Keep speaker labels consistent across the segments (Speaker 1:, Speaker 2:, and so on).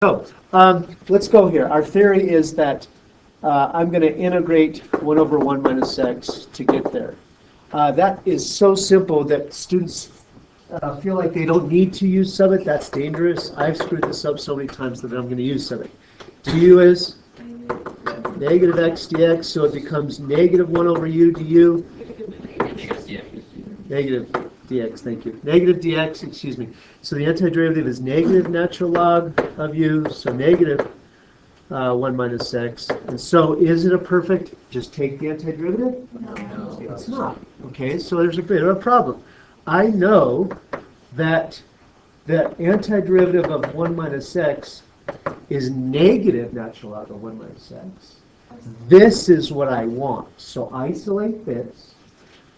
Speaker 1: So let's go here. Our theory is that I'm going to integrate 1 over 1 minus x to get there. That is so simple that students feel like they don't need to use summit. That's dangerous. I've screwed this up so many times that I'm going to use summit. du is negative x dx, so it becomes negative 1 over u du. Negative dx, thank you. Negative dx, excuse me. So the antiderivative is negative natural log of u, so negative 1 minus x. And so is it a perfect, just take the antiderivative?
Speaker 2: No.
Speaker 1: It's not. Okay, so there's a bit of a problem. I know that the antiderivative of 1 minus x is negative natural log of 1 minus x. This is what I want. So isolate this.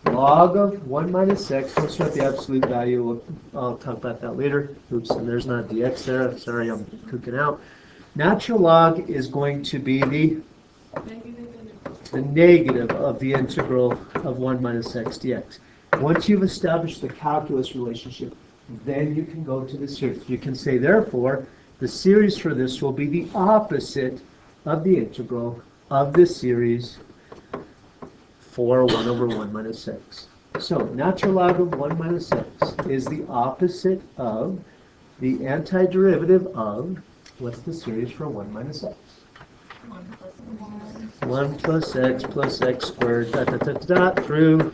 Speaker 1: Log of 1 minus x, let's write the absolute value. I'll talk about that later. Oops, and there's not dx there. Sorry, I'm cooking out. Natural log is going to be the negative of the integral of 1 minus x dx. Once you've established the calculus relationship, then you can go to the series. You can say, therefore, the series for this will be the opposite of the integral of this series for 1 over 1 minus x. So natural log of 1 minus x is the opposite of the antiderivative of, what's the series for 1 minus x? 1 plus x squared, dot, dot, dot, dot, through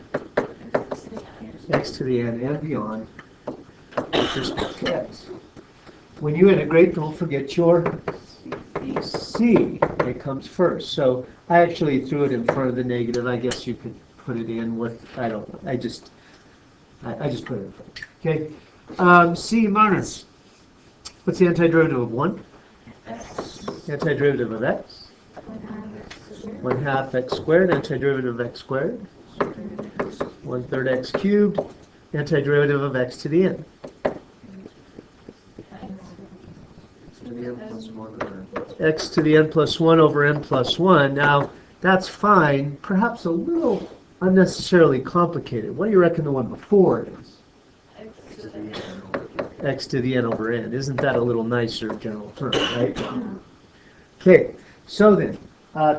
Speaker 1: x to the n and beyond with respect to x. When you integrate, don't forget your c. It comes first. So I actually threw it in front of the negative. I guess you could put it in with, I don't know. I just put it in front. Okay. C minus. What's the antiderivative of 1? Antiderivative of x? 1/2 x squared. Antiderivative of x squared? 1/3 x cubed. Antiderivative of x to the n? X to the n plus 1 over n plus 1. Now, that's fine. Perhaps a little unnecessarily complicated. What do you reckon the one before is? X to the n over n. Isn't that a little nicer general term, right? Okay, so then,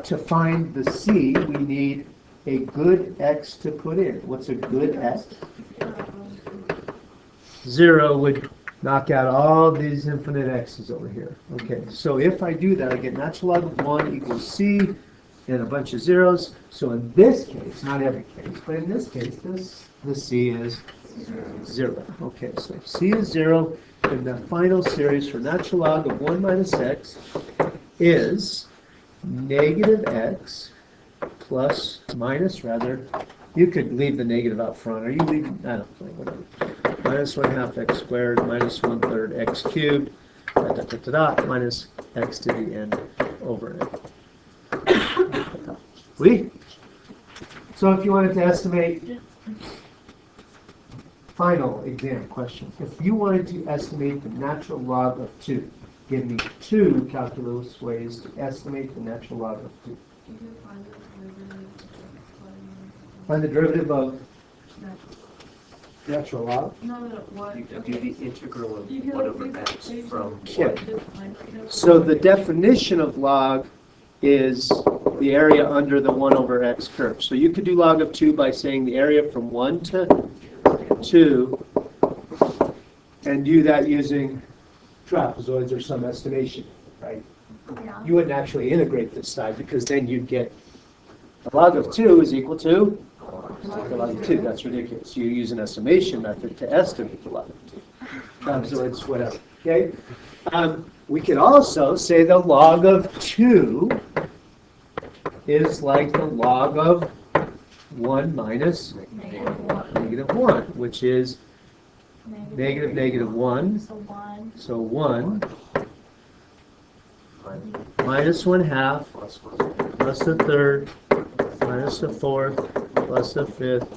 Speaker 1: to find the c, we need a good x to put in. What's a good x? 0 would knock out all these infinite x's over here. Okay, so if I do that, I get natural log of 1 equals c and a bunch of zeros. So in this case, not every case, but in this case, the c is 0. Okay, so if c is 0, then the final series for natural log of 1 minus x is negative x plus, minus rather, you could leave the negative out front. Are you leaving? I don't know, whatever. Minus 1/2 x squared minus 1/3 x cubed, dot, dot, dot, dot, dot, minus x to the n over n. We? So if you wanted to estimate, final exam question. If you wanted to estimate the natural log of 2, give me 2 calculus ways to estimate the natural log of 2. Find the derivative of natural log?
Speaker 2: No, what?
Speaker 3: You can do the integral of 1 over x from
Speaker 1: Okay. So the definition of log is the area under the 1 over x curve. So you could do log of 2 by saying the area from 1 to 2 and do that using trapezoids or some estimation, right?
Speaker 2: Yeah.
Speaker 1: You wouldn't actually integrate this side because then you'd get the log of 2 is equal to the log of 2. That's ridiculous. You use an estimation method to estimate the log of 2. Trapezoids, whatever. Okay? We could also say the log of 2 is like the log of 1 minus negative 1, which is negative 1. So 1 minus 1/2 plus 1/3 minus 1/4 plus 1/5.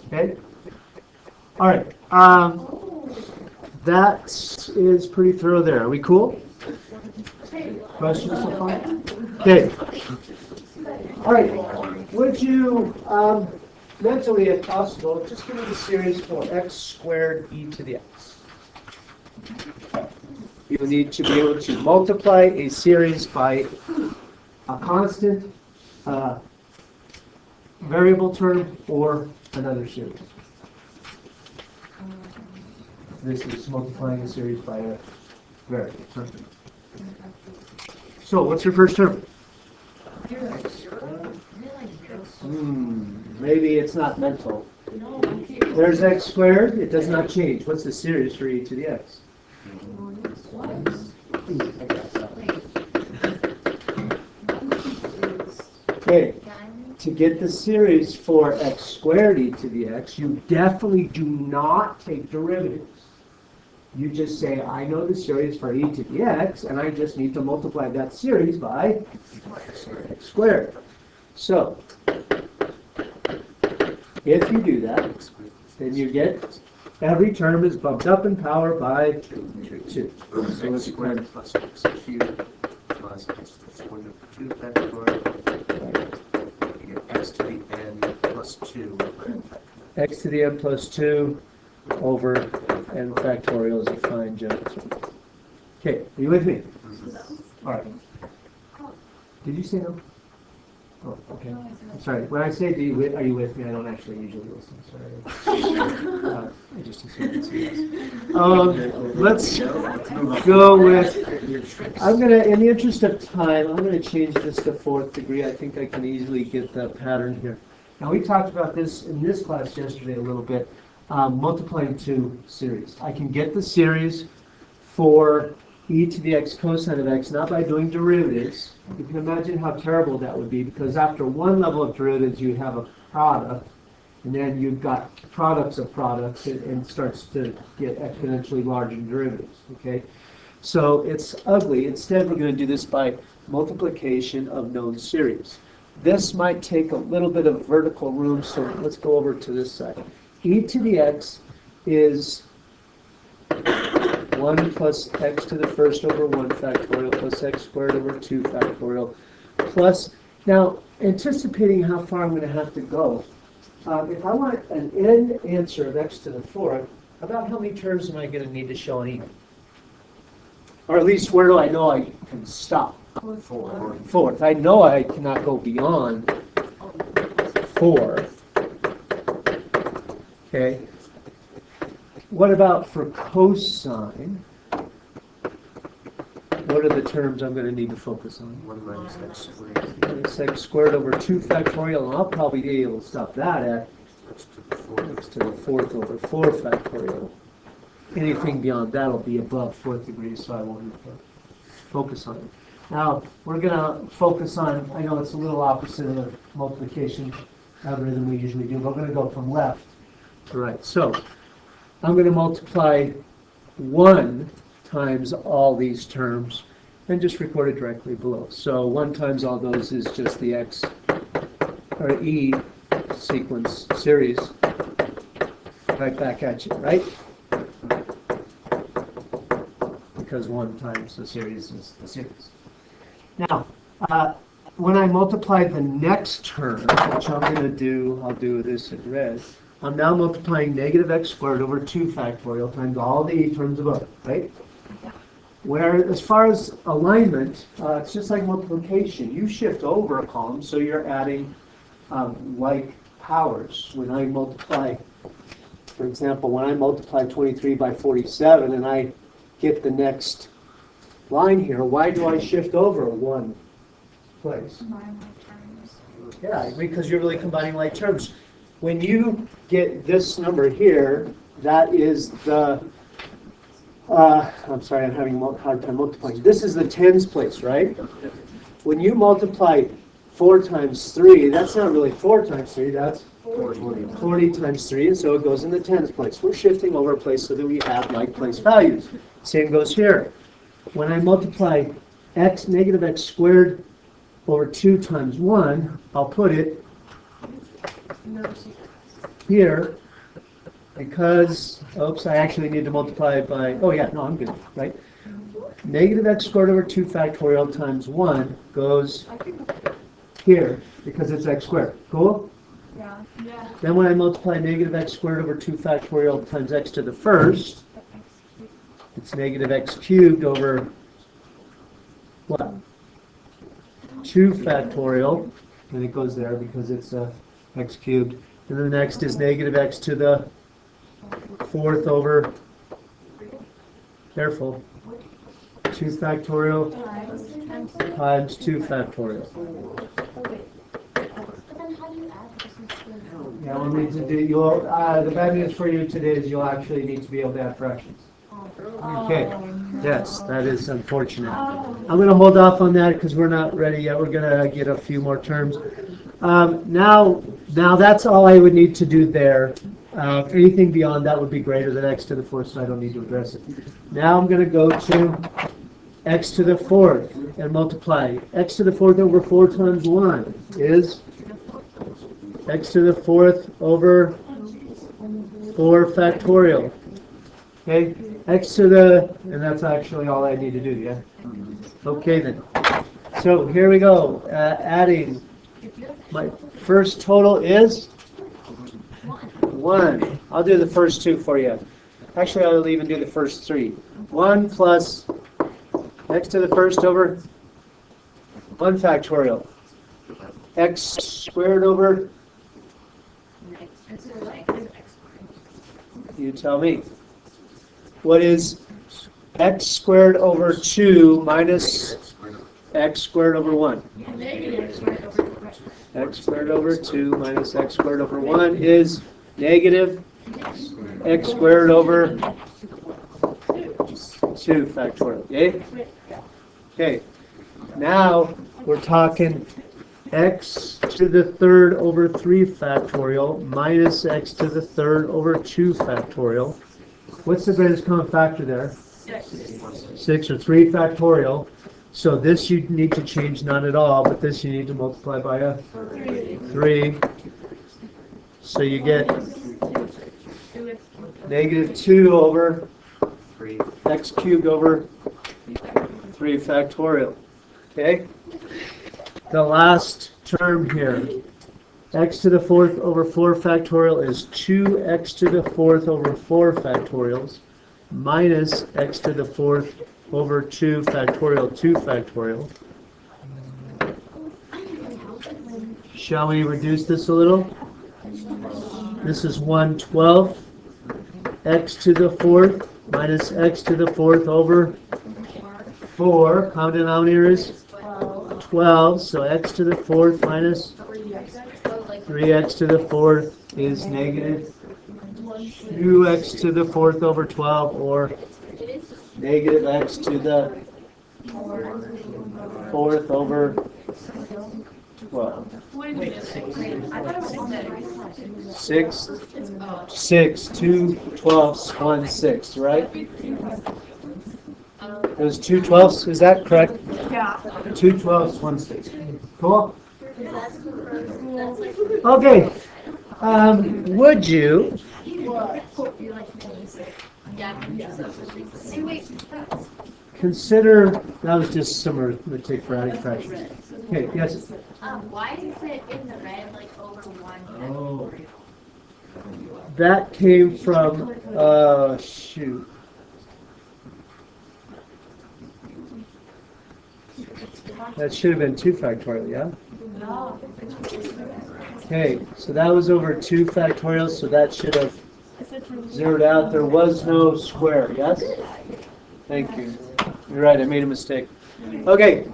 Speaker 1: Okay? All right. That is pretty thorough there. Are we cool? Questions so far? Okay. All right. Would you, mentally, if possible, just give me the series for x squared e to the x? you need to be able to multiply a series by a constant, variable term, or another series. This is multiplying a series by a variable term. So, what's your first term? Maybe it's not mental. There's x squared. It does not change. What's the series for e to the x? Okay. To get the series for x squared e to the x, you definitely do not take derivatives. You just say, I know the series for e to the x, and I just need to multiply that series by x squared. So, if you do that, then you get every term is bumped up in power by 2. So
Speaker 3: X squared plus x cubed plus x to the square root of 2 factorial. You get x to the n plus 2 over n factorial.
Speaker 1: X to the n plus 2 over n factorial is a fine general term. Okay, are you with me? All right. Did you say no? Oh, okay. I'm sorry. When I say are you with me, I don't actually usually listen. Sorry. I just assumed it's a yes. Let's go with, I'm going to, in the interest of time, I'm going to change this to 4th degree. I think I can easily get the pattern here. Now, we talked about this in this class yesterday a little bit, multiplying two series. I can get the series for e to the x cosine of x, not by doing derivatives. You can imagine how terrible that would be, because after one level of derivatives, you have a product, and then you've got products of products, and it starts to get exponentially large in derivatives, okay? So it's ugly. Instead, we're going to do this by multiplication of known series. This might take a little bit of vertical room, so let's go over to this side. E to the x is 1 plus x to the first over 1 factorial plus x squared over 2 factorial plus, now anticipating how far I'm going to have to go, if I want an n answer of x to the 4th, about how many terms am I going to need to show an e? Or at least where do I know I can stop? 4th. I know I cannot go beyond 4. Okay. What about for cosine? What are the terms I'm going to need to focus on?
Speaker 3: 1 minus x squared.
Speaker 1: Minus x squared over 2 factorial, and I'll probably be able to stop that at
Speaker 3: X to the 4th.
Speaker 1: x to the 4th over 4 factorial. Anything beyond that will be above 4th degree, so I won't need to focus on it. Now, we're going to focus on, I know it's a little opposite of the multiplication algorithm we usually do, but we're going to go from left to right. So, I'm going to multiply 1 times all these terms and just record it directly below. So 1 times all those is just the x or e sequence series right back at you, right? Because 1 times the series is the series. Now, when I multiply the next term, which I'm going to do, I'll do this in red. I'm now multiplying negative x squared over 2 factorial times all the e terms above, right? Where, as far as alignment, it's just like multiplication. You shift over a column, so you're adding like powers. When I multiply, for example, when I multiply 23 by 47 and I get the next line here, why do I shift over one place? Yeah, because you're really combining like terms. When you get this number here, that is the, I'm sorry, I'm having a hard time multiplying. This is the tens place, right? When you multiply 4 times 3, that's not really 4 times 3, that's 40 times 3, and so it goes in the tens place. We're shifting over a place so that we have like place values. Same goes here. When I multiply x, negative x squared over 2 times 1, I'll put it here because, oops, I actually need to multiply it by, oh yeah, no, I'm good, right? Negative x squared over 2 factorial times 1 goes here because it's x squared. Cool?
Speaker 2: Yeah.
Speaker 1: Then when I multiply negative x squared over 2 factorial times x to the first, It's negative x cubed over what? 2 factorial, and it goes there because it's x cubed. And the next is negative x to the 4th over, careful, 2 factorial times 2 factorial. Yeah, we'll need to do, the bad news for you today is you'll actually need to be able to add fractions. Okay, yes, that is unfortunate. I'm going to hold off on that because we're not ready yet. We're going to get a few more terms. Now that's all I would need to do there. Anything beyond that would be greater than x to the 4th, so I don't need to address it. Now I'm going to go to x to the 4th and multiply. X to the 4th over 4 times 1 is x to the 4th over 4 factorial. Okay, x to the, and that's actually all I need to do, yeah? Okay then. So here we go. Adding, my first total is 1. I'll do the first 2 for you. Actually, I'll even do the first 3. 1 plus x to the 1st over 1 factorial. X squared over, you tell me. What is x squared over 2 minus x squared over 1? X squared over 2 minus x squared over 1 is negative x squared over 2 factorial. Okay? Okay. Now we're talking x to the 3rd over 3 factorial minus x to the 3rd over 2 factorial. What's the greatest common factor there? 6 or 3 factorial. So this you need to change none at all, but this you need to multiply by a 3. So you get negative 2 over x cubed over 3 factorial. Okay? The last term here, x to the 4th over 4 factorial is 2x to the 4th over 4 factorials minus x to the 4th over 2 factorial 2 factorial. Shall we reduce this a little? This is 1/12 x to the 4th minus x to the 4th over 4. Common denominator is 12, so x to the 4th minus 3x to the 4th is negative 2x to the 4th over 12, or negative x to the 4th over 12. 6, 2 12ths, 1 6, right? It was 2 12ths, is that correct?
Speaker 2: Yeah.
Speaker 1: 2 12ths, 1 6. Cool? Okay. Would you consider, that was just some arithmetic for adding fractions. Okay, yes?
Speaker 4: Why is it in the red, like over 1?
Speaker 1: Oh. That came from, shoot. That should have been 2 factorial, yeah? Okay, so that was over 2 factorial, so that should have zeroed out. There was no square, yes? Thank you. You're right, I made a mistake. Okay,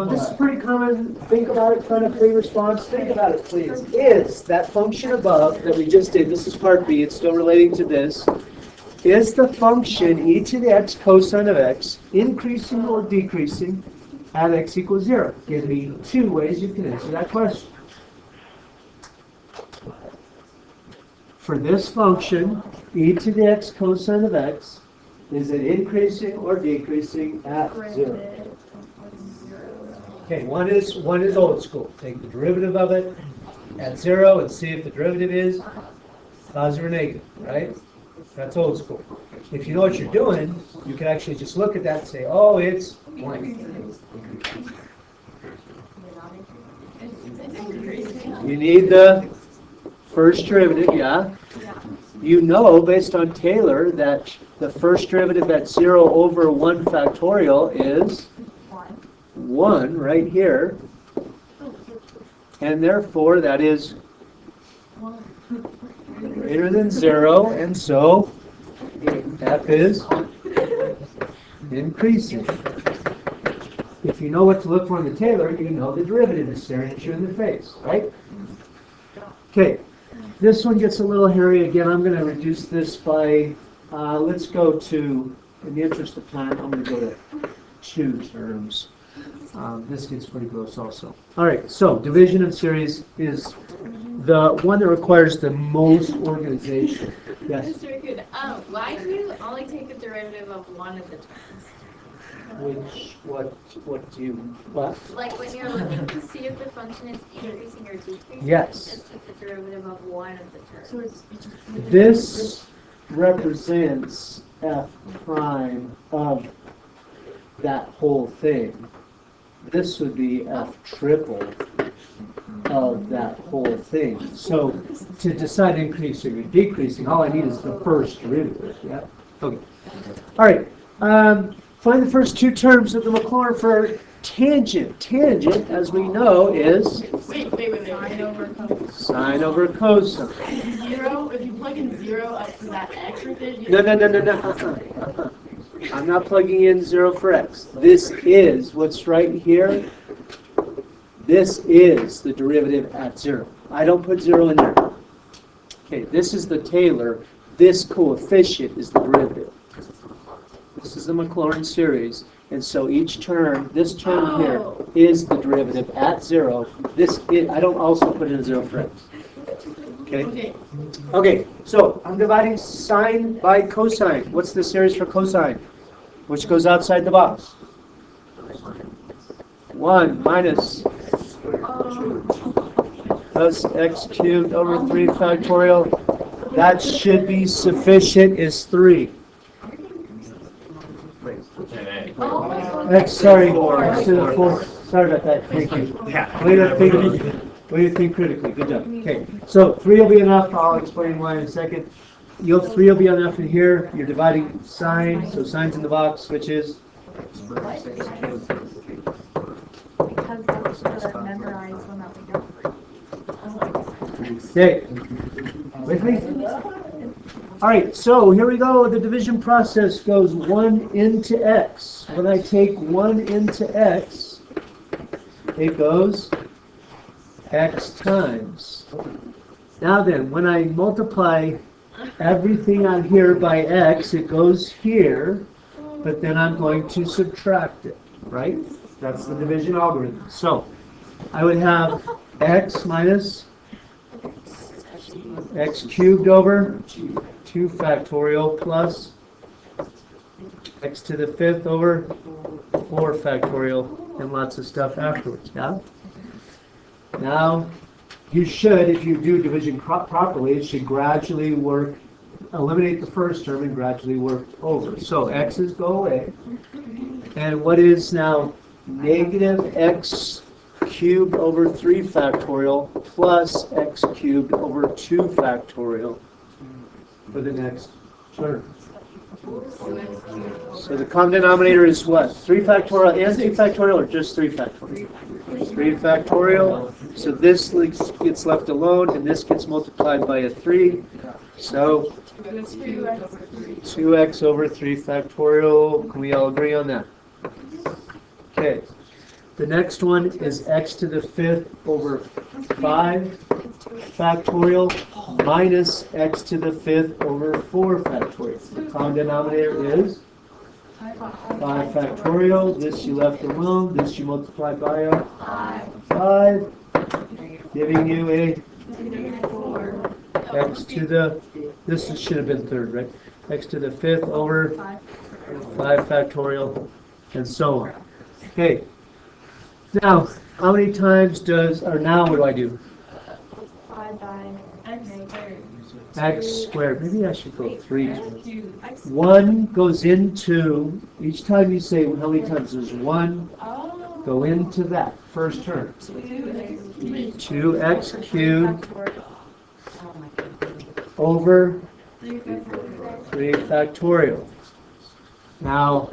Speaker 1: this is pretty common. Think about it, kind of free response. Think about it, please. Is that function above that we just did, this is part B, it's still relating to this, is the function e to the x cosine of x increasing or decreasing at x equals 0? Give me 2 ways you can answer that question. For this function, e to the x cosine of x, is it increasing or decreasing at 0? Okay, one is old school. Take the derivative of it at 0 and see if the derivative is positive or negative, right? That's old school. If you know what you're doing, you can actually just look at that and say, oh, it's blank. You need the first derivative, yeah? You know, based on Taylor, that the first derivative at 0 over 1 factorial is 1 right here. And therefore, that is greater than 0. And so, f is increasing. If you know what to look for in the Taylor, you know the derivative is staring at you in the face, right? Okay, this one gets a little hairy. Again, I'm going to reduce this by, let's go to, in the interest of time, I'm going to go to 2 terms. This gets pretty gross also. All right, so division of series is the one that requires the most organization. Yes?
Speaker 4: Mr. Good. Why do you only take the derivative of one of the terms?
Speaker 1: What do you, what?
Speaker 4: Like when you're looking to see if the function is increasing or decreasing,
Speaker 1: Yes.
Speaker 4: just take the derivative of one of the terms.
Speaker 1: This represents f prime of that whole thing. This would be f triple of that whole thing. So to decide increasing or decreasing, all I need is the first derivative. Yeah. Okay. All right. Find the first 2 terms of the Maclaurin for tangent. Tangent, as we know, is
Speaker 2: Wait. Sine over cosine.
Speaker 1: sine over cosine.
Speaker 2: 0, if you plug in 0 up to that x with it,
Speaker 1: No. I'm not plugging in 0 for x. This is what's right here. This is the derivative at 0. I don't put 0 in there. Okay, this is the Taylor. This coefficient is the derivative. This is the Maclaurin series. And so each term, this term here, is the derivative at 0. This is, I don't also put in 0 for x. Okay? Okay, so I'm dividing sine by cosine. What's the series for cosine? Which goes outside the box? 1 minus plus x cubed over 3 factorial. That should be sufficient is 3. X, sorry, x to the 4. Sorry about that. Thank you. Way to think critically. Good job. Okay, so 3 will be enough. I'll explain why in a second. 3 will be enough in here. You're dividing sine, so sine's in the box, which is?
Speaker 5: Because that's what I memorized when I was young.
Speaker 1: Okay. With me? All right, so here we go. The division process goes 1 into x. When I take 1 into x, it goes x times. Now then, when I multiply everything on here by x, it goes here, but then I'm going to subtract it, right? That's the division algorithm. So I would have x minus x cubed over 2 factorial plus x to the 5th over 4 factorial and lots of stuff afterwards. Yeah? Now, you should, if you do division properly, it should gradually work, eliminate the first term and gradually work over. So x's go away. And what is now negative x cubed over 3 factorial plus x cubed over 2 factorial for the next term. So the common denominator is what? 3 factorial and 2 factorial, or just 3 factorial? 3 factorial. So this gets left alone, and this gets multiplied by a 3. So 2x over 3 factorial. Can we all agree on that? Okay. The next one is x to the 5th over 5 factorial minus x to the 5th over 4 factorial. The common denominator is 5 factorial. This you left alone. This you multiply by a 5, giving you a x to the, this should have been 3rd, right? X to the 5th over 5 factorial, and so on. Okay. Now, how many times does, or now what do I do?
Speaker 5: 5 by x squared.
Speaker 1: X squared. Maybe I should go 3. 1 goes into, each time you say how many times, there's 1, go into that first term. 2x cubed over 3 factorial. Now,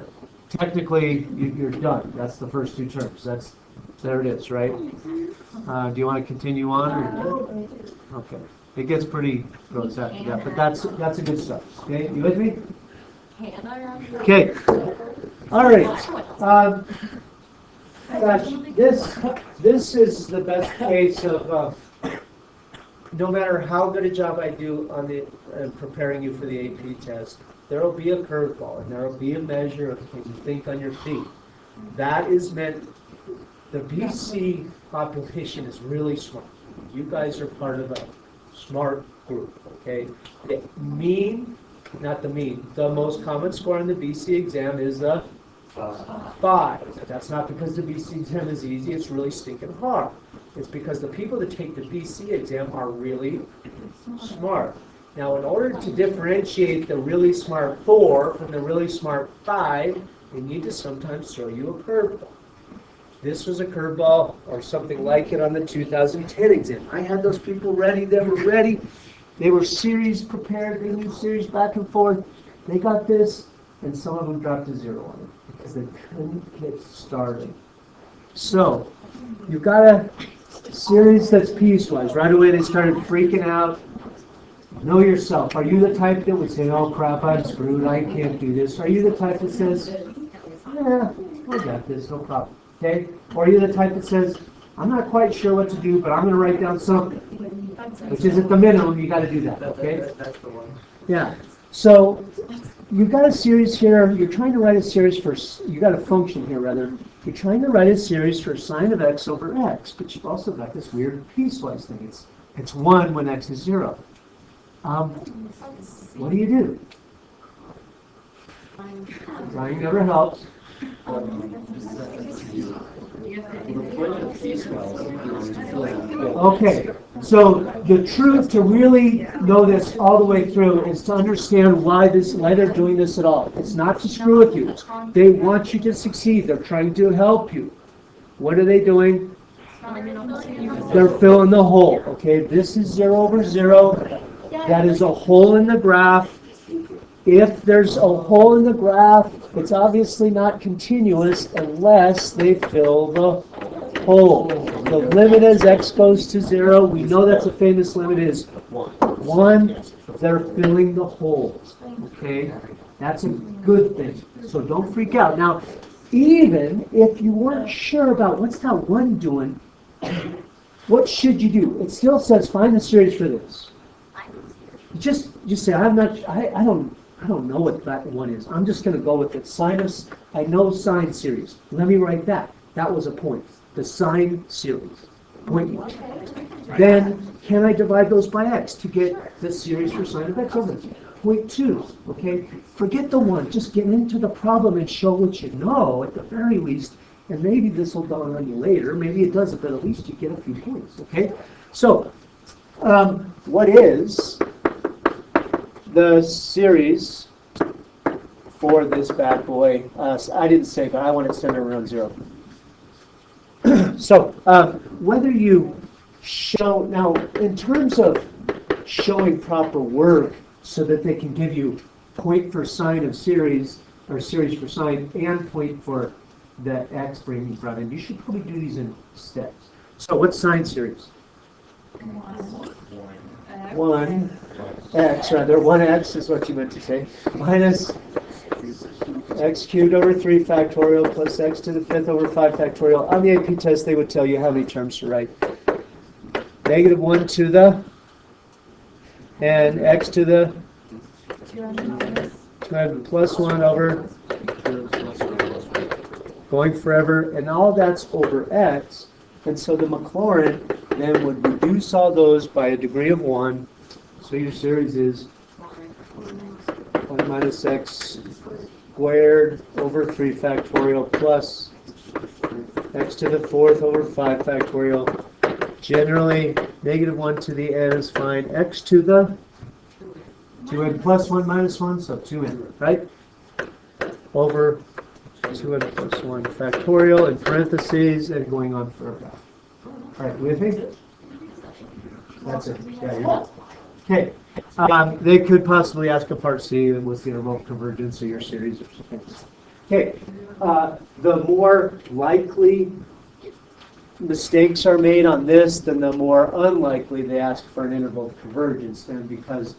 Speaker 1: technically, you're done. That's the first two terms. There it is, right? Do you want to continue on? Or? Okay. It gets pretty gross after that, but that's a good start. Okay, you with me? Okay. All right. Gosh, this is the best case of no matter how good a job I do on the preparing you for the AP test, there will be a curveball and there will be a measure of can you think on your feet. That is meant. The BC population is really smart. You guys are part of a smart group. Okay. The mean, not the mean. The most common score on the BC exam is a 5. That's not because the BC exam is easy, it's really stinking hard. It's because the people that take the BC exam are really smart. Now, in order to differentiate the really smart 4 from the really smart 5, they need to sometimes throw you a curveball. This was a curveball or something like it on the 2010 exam. I had those people ready, they were ready. They were series prepared, they knew series back and forth. They got this, and some of them dropped a 0 on it because they couldn't get started. So, you've got a series that's piecewise. Right away they started freaking out. Know yourself. Are you the type that would say, oh crap, I'm screwed, I can't do this? Are you the type that says, yeah, I got this, no problem. Okay? Or are you the type that says, I'm not quite sure what to do, but I'm going to write down something. Which is at the minimum, you got to do that. Okay?
Speaker 3: That's the one.
Speaker 1: Yeah. So, you've got a series here. You're trying to write a series for, you got a function here rather. You're trying to write a series for sine of x over x, but you've also got this weird piecewise thing. It's 1 when x is 0. What do you do? Trying never helps. Okay, so the truth to really know this all the way through is to understand why they're doing this at all. It's not to screw with you. They want you to succeed. They're trying to help you. What are they doing? They're filling the hole. Okay, this is 0 over 0. That is a hole in the graph. If there's a hole in the graph, it's obviously not continuous unless they fill the hole. The limit as x goes to 0, we know that's a famous limit, is 1. They're filling the hole. Okay? That's a good thing. So don't freak out. Now, even if you weren't sure about what's that 1 doing, what should you do? It still says find the series for this. Just say, I don't know what that 1 is. I'm just going to go with it. Sinus, I know sine series. Let me write that. That was a point. The sine series. Point 1. Then, can I divide those by x to get the series for sine of x over x? Point 2. Okay? Forget the 1. Just get into the problem and show what you know at the very least. And maybe this will dawn on you later. Maybe it doesn't, but at least you get a few points. Okay? So, what is the series for this bad boy? I didn't say, but I want it centered around 0. So, whether you show, now, in terms of showing proper work so that they can give you point for sine of series, or series for sine, and point for the x being brought in, you should probably do these in steps. So, what's sine series? 1x, rather, 1x is what you meant to say, minus x cubed over 3 factorial plus x to the 5th over 5 factorial. On the AP test, they would tell you how many terms to write. Negative 1 to the, and x to the 200 plus 1 over, going forever, and all that's over x. And so the Maclaurin then would reduce all those by a degree of 1. So your series is 1 minus x squared over 3 factorial plus x to the 4th over 5 factorial. Generally, negative 1 to the n is fine. X to the 2n plus 1 minus 1, so 2n, right? Over 2n plus 1 factorial in parentheses and going on forever. All right, with me? That's it. Yeah, you're Okay, they could possibly ask a part C with the interval of convergence of your series or something. Okay, the more likely mistakes are made on this, then the more unlikely they ask for an interval of convergence. Then, because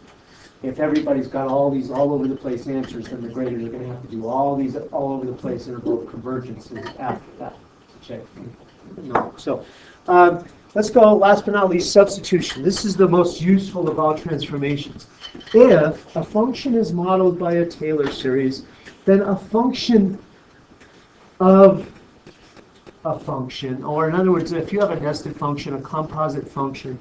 Speaker 1: if everybody's got all these all over the place answers, then the grader they're going to have to do all these all over the place interval of convergences after that to check. No, so. Let's go, last but not least, substitution. This is the most useful of all transformations. If a function is modeled by a Taylor series, then a function of a function, or in other words, if you have a nested function, a composite function,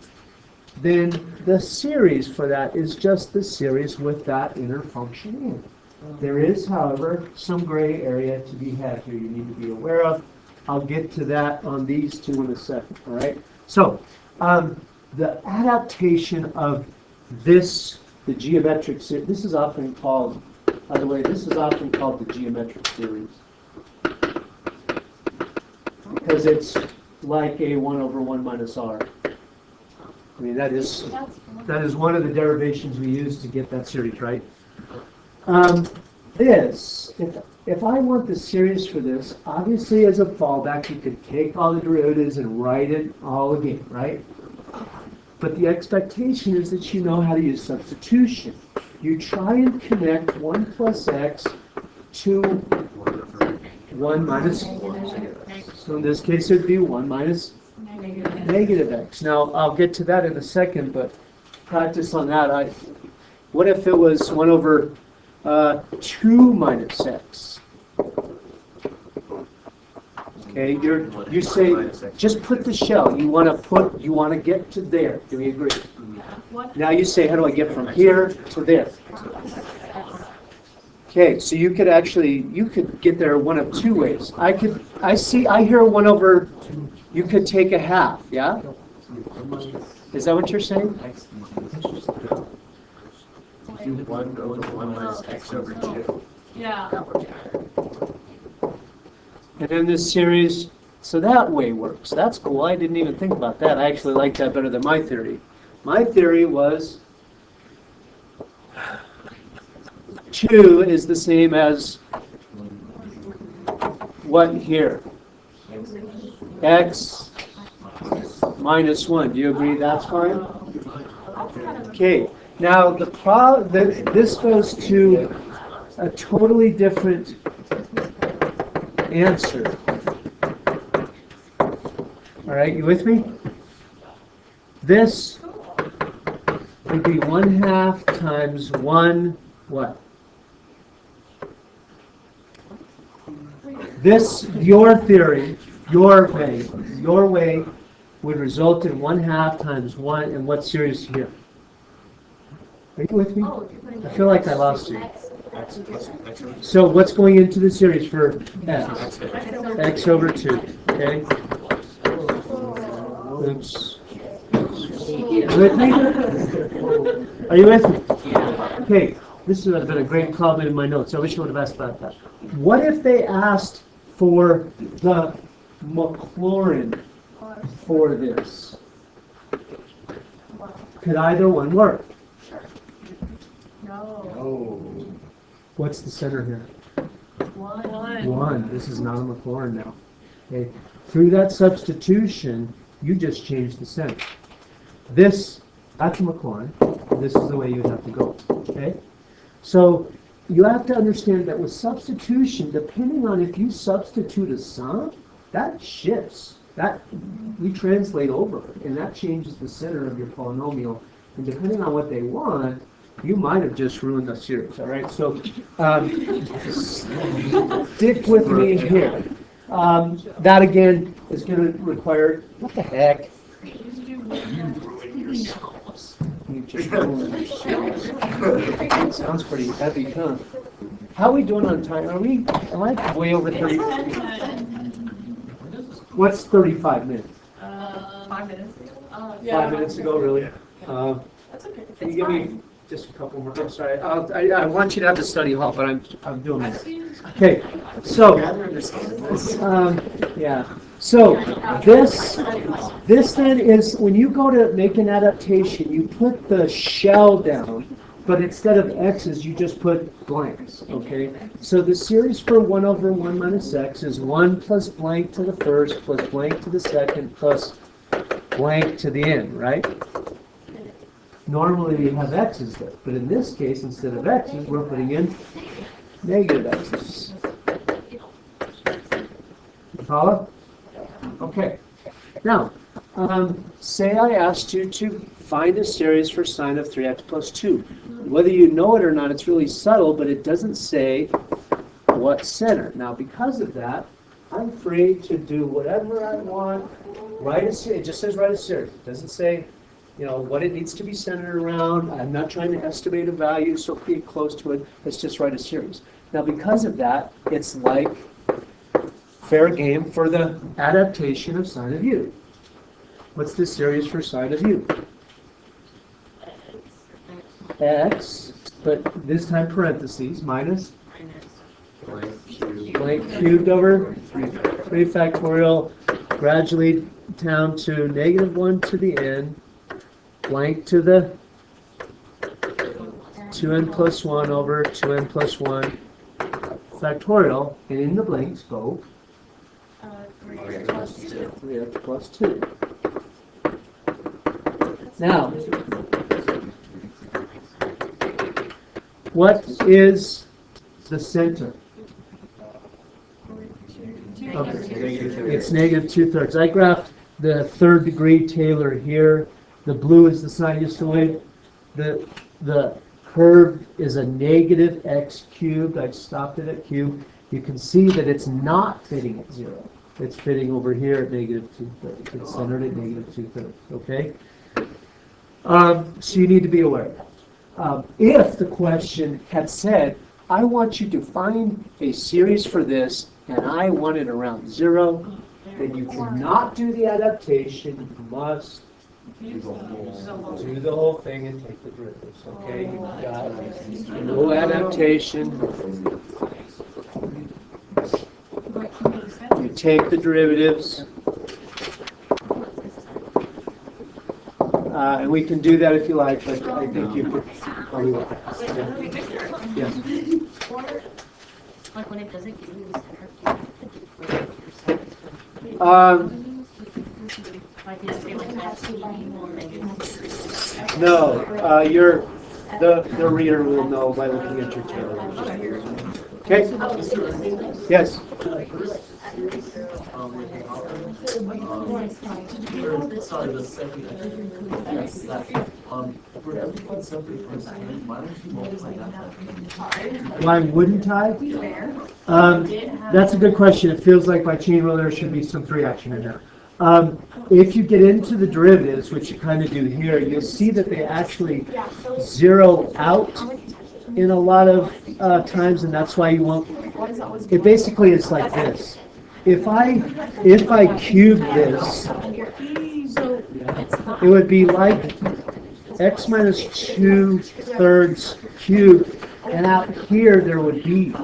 Speaker 1: then the series for that is just the series with that inner function in. There is, however, some gray area to be had here you need to be aware of. I'll get to that on these two in a second, all right? So, the adaptation of this, the geometric series, this is often called, by the way, this is often called the geometric series. Because it's like a 1 over 1 minus r. I mean, that is one of the derivations we use to get that series, right? If I want the series for this, obviously as a fallback, you could take all the derivatives and write it all again, right? But the expectation is that you know how to use substitution. You try and connect 1 plus x to 1 minus, so in this case it would be 1 minus negative x. Now, I'll get to that in a second, but practice on that. What if it was 1 over 2 minus x? Okay, you say just put the shell. You want to get to there. Do we agree? Now you say, how do I get from here to there? Okay, so you could get there one of two ways. I hear 1 over. You could take a half. Yeah. Is that what you're saying?
Speaker 3: 1 over 1 minus x over 2.
Speaker 2: Yeah.
Speaker 1: And then this series, so that way works. That's cool. I didn't even think about that. I actually like that better than my theory. My theory was 2 is the same as what here? X minus 1. Do you agree that's fine? Okay. Now this goes to a totally different answer. All right, you with me? This would be 1/2 times 1 what? This, your theory, your way would result in 1/2 times 1, and what series here? Are you with me? I feel like I lost you. So what's going into the series for x? X over 2. Okay? Oops. You with me? Are you with me? Okay. This has been a great problem in my notes. I wish I would have asked about that. What if they asked for the Maclaurin for this? Could either one work?
Speaker 2: No.
Speaker 1: What's the center here? 1. This is not a Maclaurin now. Okay. Through that substitution, you just changed the center. That's a Maclaurin. This is the way you would have to go. Okay. So you have to understand that with substitution, depending on if you substitute a sum, that shifts. That we translate over, and that changes the center of your polynomial. And depending on what they want, you might have just ruined the series. All right. So stick with me here. That again is going to require what the heck? Sounds pretty heavy, huh? How are we doing on time? Am I way over 30? What's 35 minutes?
Speaker 2: 5 minutes.
Speaker 1: 5 minutes ago, really?
Speaker 2: That's okay.
Speaker 1: Can you give me just a couple more. I'm sorry. I want you to have the study hall, but I'm doing this. Okay, so yeah. So this then is when you go to make an adaptation, you put the shell down, but instead of x's, you just put blanks. Okay. So the series for 1 over 1 minus x is 1 plus blank to the first plus blank to the second plus blank to the end, right? Normally we have x's there, but in this case, instead of x's, we're putting in negative x's. Follow? Okay. Now, say I asked you to find a series for sine of 3x plus 2. Whether you know it or not, it's really subtle, but it doesn't say what center. Now, because of that, I'm free to do whatever I want. Write a series. It just says write a series. It doesn't say, what it needs to be centered around. I'm not trying to estimate a value, so be close to it. Let's just write a series. Now, because of that, it's like fair game for the adaptation of sine of u. What's the series for sine of u? X, but this time parentheses, minus blank cubed over 3 factorial, gradually down to -1 to the n, blank to the 2n plus 1 over 2n plus 1 factorial, and in the blanks go 3x plus 2. Now, what is the center? Okay. It's negative 2/3. I graphed the third degree Taylor here. The blue is the sinusoid. The curve is a negative x cubed. I stopped it at cube. You can see that it's not fitting at 0. It's fitting over here at negative 2/3. It's centered at negative 2/3. Okay? So you need to be aware. If the question had said, I want you to find a series for this, and I want it around 0, then you cannot do the adaptation. You must do the whole thing and take the derivatives. Okay? You've got no adaptation. You take the derivatives. And we can do that if you like, but I think you could probably work it. Yeah.
Speaker 2: Like when it doesn't give you the center. Like you just feel like that's
Speaker 1: No, the reader will know by looking at your table. Okay? Yes?
Speaker 3: Sorry, the second. For everything separate from sine, why don't you multiply that?
Speaker 1: Why wouldn't I? That's a good question. It feels like by chain rule there should be some free action in there. If you get into the derivatives, which you kind of do here, you'll see that they actually zero out in a lot of times, and that's why you won't. It basically is like this. If I cube this, it would be like x minus 2/3 cubed, and out here there would be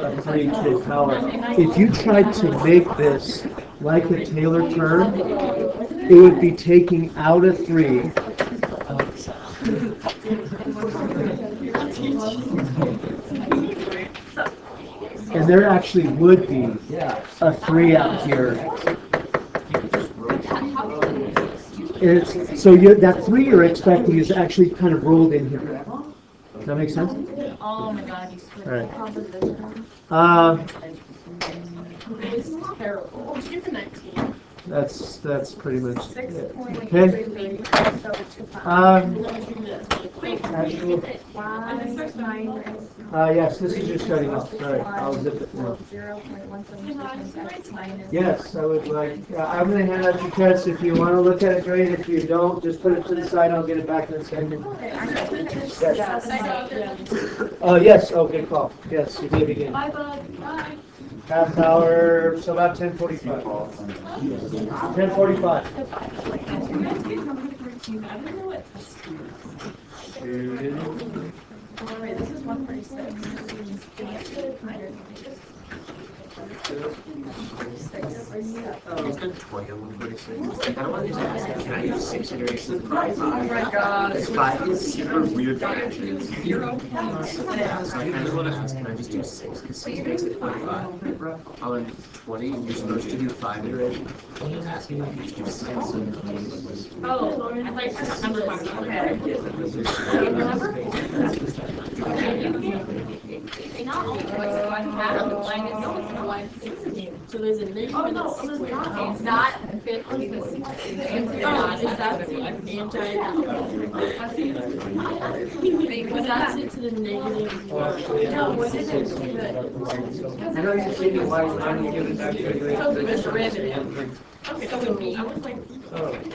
Speaker 1: a 3 to the power. If you tried to make this like a Taylor term, it would be taking out a 3. And there actually would be a 3 out here. So that 3 you're expecting is actually kind of rolled in here. Does that make sense?
Speaker 2: Oh my god, you switched.
Speaker 1: All right.
Speaker 2: This is terrible. Get the 19.
Speaker 1: That's pretty much it.
Speaker 5: Okay.
Speaker 1: Yes, this is your study note. Sorry, I'll zip it now. Yes, I would like. I'm going to hand out your test. If you want to look at it, great. If you don't, just put it to the side. I'll get it back in a second. Yes. Oh, good call. Yes, you did again.
Speaker 2: Bye, bud. Bye.
Speaker 1: Half hour, so about 10:45. 10:45.
Speaker 2: I don't know what test to use.
Speaker 5: Wait, this is 146.
Speaker 3: It's been 20 on 146. I don't want to just ask, can I use 6 iterations?
Speaker 2: Oh my god.
Speaker 3: It's 5 is super weird dimensions. So I kind of want to ask, can I just do 6? Because 6 makes it 25. On 20, you're supposed to do 5 iterations. I'm just asking if you just do 6.
Speaker 2: Oh, I like number one.
Speaker 4: Not all twice, so I have to line it up.
Speaker 2: So there's a negative.
Speaker 4: Oh, no, it's not 50.
Speaker 2: Oh, is that the anti? Was that it to the negative?
Speaker 1: No, what is it? I know you're thinking why you're trying to give it back to
Speaker 2: So the derivative. Okay, so with me, I was like,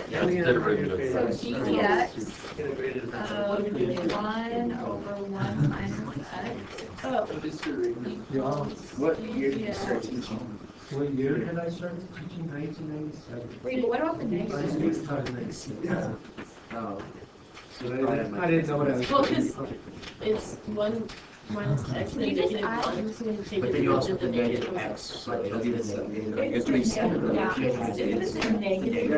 Speaker 3: Yeah, it's the derivative.
Speaker 5: So GTX of 1 over 1 minus x.
Speaker 2: oh,
Speaker 3: What year did you start teaching?
Speaker 1: What year did I start teaching? 1997.
Speaker 5: Wait, what about the negative?
Speaker 3: Oh.
Speaker 1: I didn't know what I was.
Speaker 2: well, because it's 1 minus x and
Speaker 5: You just
Speaker 2: negative
Speaker 5: add
Speaker 2: 1.
Speaker 5: into
Speaker 2: So take
Speaker 3: But then you also
Speaker 2: the
Speaker 3: have the negative x, so it'll be the negative. You're doing 7.
Speaker 5: Yeah, if it's a negative.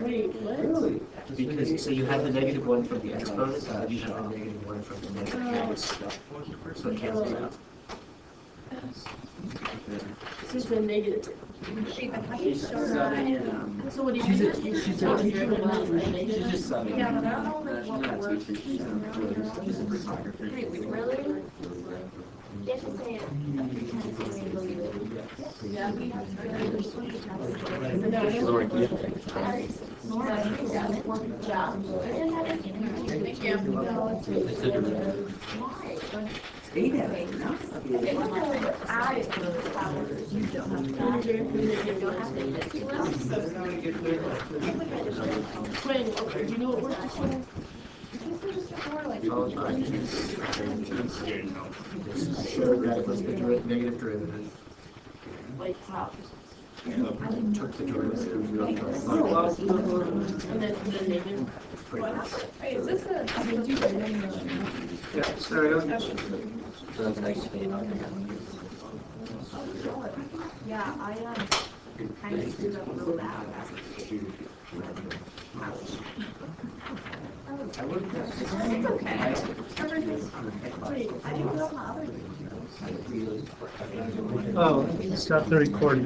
Speaker 2: Wait, what?
Speaker 1: Really?
Speaker 3: Because, so you have the negative 1 from the exponent, and you have the negative 1 from the negative x. So it cancels out.
Speaker 2: This is the negative. So what do you do? You should take the derivative of the negative.
Speaker 3: Just subbing.
Speaker 5: Yeah, but I don't know like, what works.
Speaker 4: Wait, really? You have to say it.
Speaker 2: Yeah. Wait, okay, do you know what works?
Speaker 3: Sure, that was the negative derivative.
Speaker 2: Like how?
Speaker 3: Took the derivative.
Speaker 2: And then the negative.
Speaker 5: Wait, is this a?
Speaker 1: Yeah, sorry.
Speaker 5: Yeah, I kind of screwed up real bad. It's okay. Everything's fine. Wait, I didn't know my other thing.
Speaker 1: Oh, stop the recording.